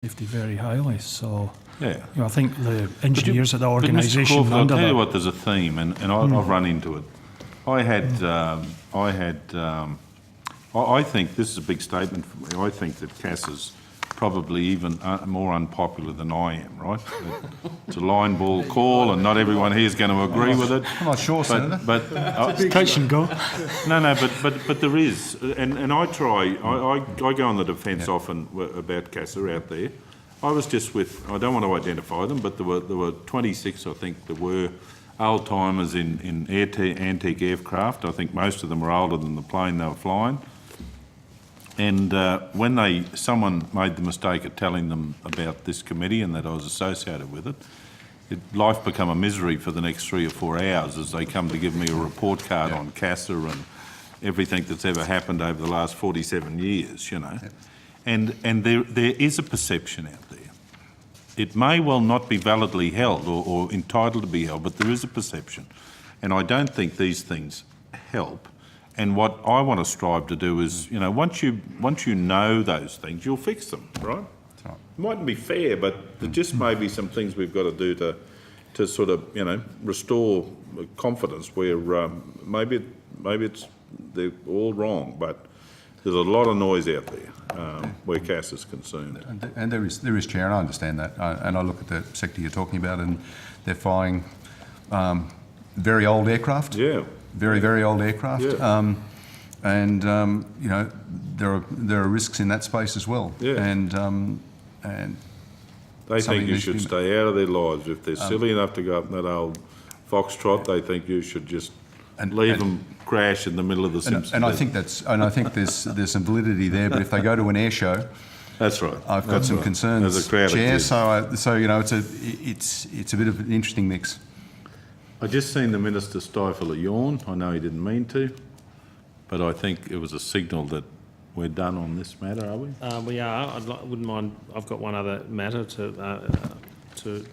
safety very highly. So, Yeah. I think the engineers at the But Mr. organisation Crawford, I'll under tell you that. what, there's a theme, and I've run into it. I think this is a big statement for me. I think that CASA's probably even more unpopular than I am, right? It's a line ball call, and not everyone here is going to agree with it. I'm not sure, Senator. But Touch and go. No, but there is, and I try. I go on the defence often about CASA out there. I was just with. I don't want to identify them, but there were 26, I think, there were old timers in antique aircraft. I think most of them were older than the plane they were flying. And when someone made the mistake of telling them about this committee and that I was associated with it, life became a misery for the next 3 or 4 hours as they come to give me a report card on CASA and everything that's ever happened over the last 47 years, And there is a perception out there. It may well not be validly held or entitled to be held, but there is a perception. And I don't think these things help. And what I want to strive to do is, once you know those things, you'll fix them, right? Right. It mightn't be fair, but there just may be some things we've got to do to sort of, restore confidence where maybe they're all wrong, but there's a lot of noise out there where CAS is concerned. And there is, Chair, and I understand that. And I look at the sector you're talking about, and they're flying very old aircraft. Yeah. Very, very old aircraft. Yeah. There are risks in that space as well. Yeah. And they think you should stay out of their lives. If they're silly enough to go up in that old Foxtrot, they think you should just leave them crash in the middle of the Simpsons. And I think there's some validity there. But if they go to an air show, that's right. I've got some concerns, There's a crowd Chair. of kids. It's a bit of an interesting mix. I just seen the Minister stifle a yawn. I know he didn't mean to, but I think it was a signal that we're done on this matter, are we? We are. Wouldn't mind. I've got one other matter to